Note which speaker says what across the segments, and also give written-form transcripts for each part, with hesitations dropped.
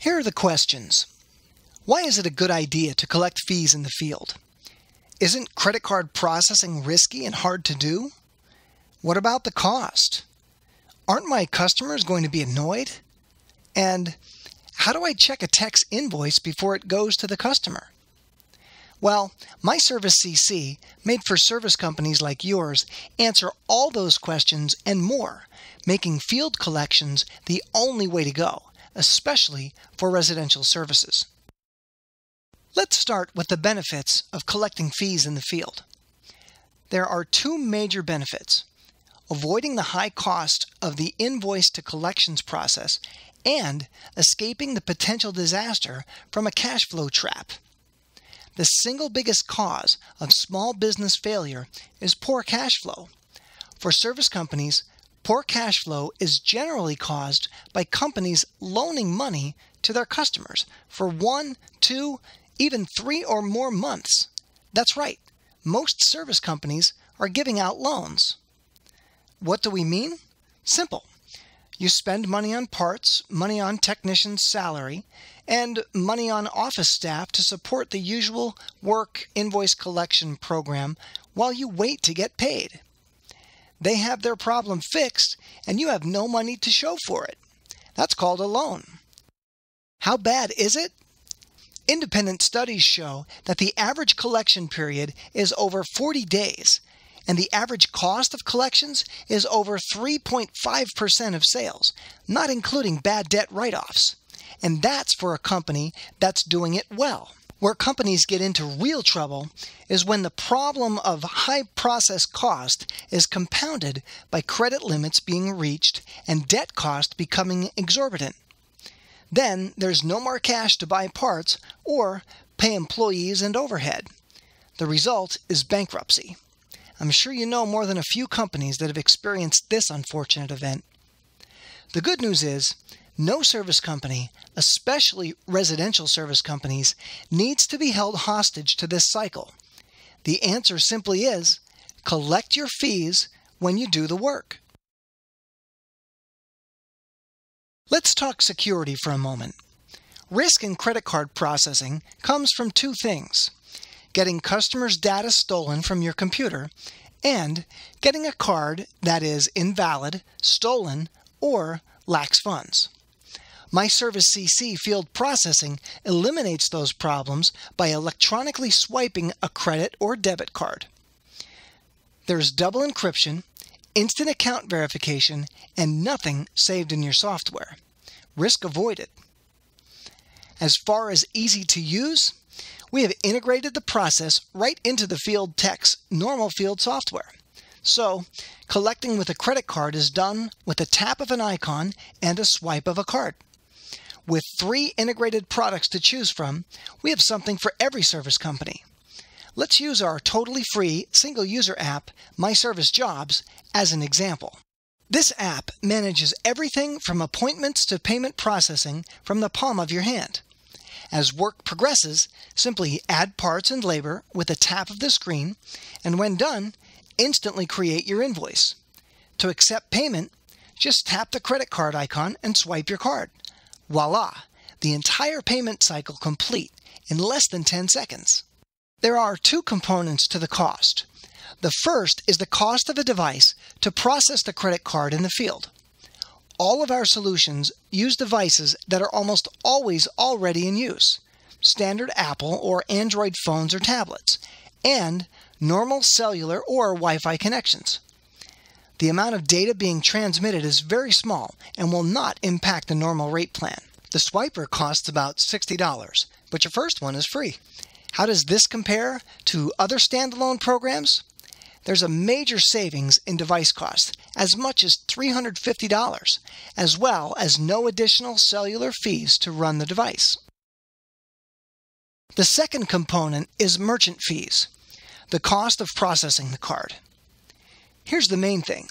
Speaker 1: Here are the questions. Why is it a good idea to collect fees in the field? Isn't credit card processing risky and hard to do? What about the cost? Aren't my customers going to be annoyed? And how do I check a tax invoice before it goes to the customer? Well, myServiceCC, made for service companies like yours, answer all those questions and more, making field collections the only way to go, especially for residential services. Let's start with the benefits of collecting fees in the field. There are two major benefits: avoiding the high cost of the invoice to collections process and escaping the potential disaster from a cash flow trap. The single biggest cause of small business failure is poor cash flow. For service companies, poor cash flow is generally caused by companies loaning money to their customers for 1, 2, even 3 or more months. That's right, most service companies are giving out loans. What do we mean? Simple. You spend money on parts, money on technicians' salary, and money on office staff to support the usual work invoice collection program while you wait to get paid. They have their problem fixed, and you have no money to show for it. That's called a loan. How bad is it? Independent studies show that the average collection period is over 40 days, and the average cost of collections is over 3.5% of sales, not including bad debt write-offs. And that's for a company that's doing it well. Where companies get into real trouble is when the problem of high process cost is compounded by credit limits being reached and debt cost becoming exorbitant. Then there's no more cash to buy parts or pay employees and overhead. The result is bankruptcy. I'm sure you know more than a few companies that have experienced this unfortunate event. The good news is, no service company, especially residential service companies, needs to be held hostage to this cycle. The answer simply is, collect your fees when you do the work. Let's talk security for a moment. Risk in credit card processing comes from two things: getting customers' data stolen from your computer and getting a card that is invalid, stolen, or lacks funds. myServiceCC field processing eliminates those problems by electronically swiping a credit or debit card. There's double encryption, instant account verification, and nothing saved in your software. Risk avoided. As far as easy to use, we have integrated the process right into the field tech's normal field software. So, collecting with a credit card is done with a tap of an icon and a swipe of a card. With 3 integrated products to choose from, we have something for every service company. Let's use our totally free single-user app, myServiceJobs, as an example. This app manages everything from appointments to payment processing from the palm of your hand. As work progresses, simply add parts and labor with a tap of the screen, and when done, instantly create your invoice. To accept payment, just tap the credit card icon and swipe your card. Voila! The entire payment cycle complete in less than 10 seconds. There are 2 components to the cost. The first is the cost of a device to process the credit card in the field. All of our solutions use devices that are almost always already in use: standard Apple or Android phones or tablets, and normal cellular or Wi-Fi connections. The amount of data being transmitted is very small and will not impact the normal rate plan. The swiper costs about $60, but your first one is free. How does this compare to other standalone programs? There's a major savings in device costs, as much as $350, as well as no additional cellular fees to run the device. The second component is merchant fees, the cost of processing the card. Here's the main thing.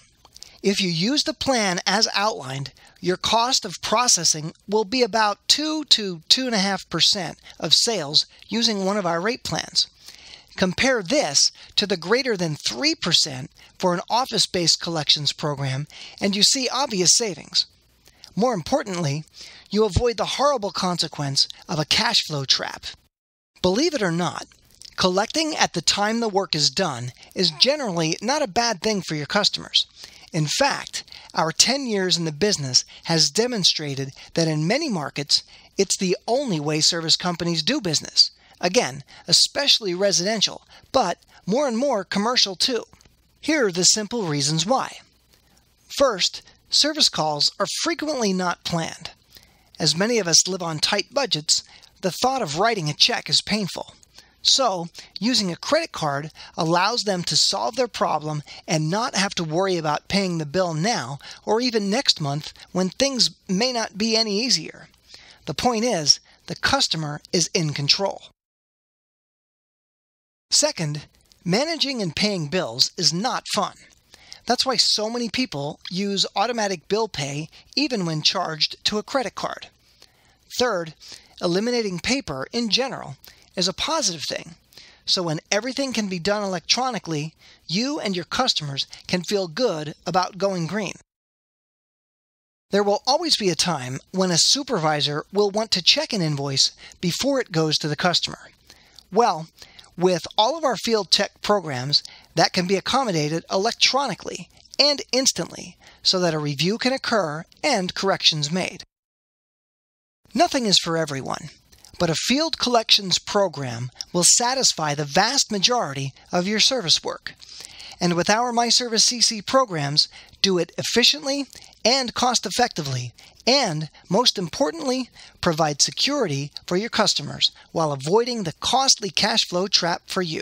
Speaker 1: If you use the plan as outlined, your cost of processing will be about 2 to 2.5% of sales using one of our rate plans. Compare this to the greater than 3% for an office-based collections program, and you see obvious savings. More importantly, you avoid the horrible consequence of a cash flow trap. Believe it or not, collecting at the time the work is done is generally not a bad thing for your customers. In fact, our 10 years in the business has demonstrated that in many markets, it's the only way service companies do business. Again, especially residential, but more and more commercial too. Here are the simple reasons why. First, service calls are frequently not planned. As many of us live on tight budgets, the thought of writing a check is painful. So, using a credit card allows them to solve their problem and not have to worry about paying the bill now or even next month when things may not be any easier. The point is, the customer is in control. Second, managing and paying bills is not fun. That's why so many people use automatic bill pay even when charged to a credit card. Third, eliminating paper in general is a positive thing. So when everything can be done electronically, you and your customers can feel good about going green. There will always be a time when a supervisor will want to check an invoice before it goes to the customer. Well, with all of our field tech programs, that can be accommodated electronically and instantly so that a review can occur and corrections made. Nothing is for everyone, but a field collections program will satisfy the vast majority of your service work. And with our myServiceCC programs, do it efficiently and cost-effectively, and, most importantly, provide security for your customers while avoiding the costly cash flow trap for you.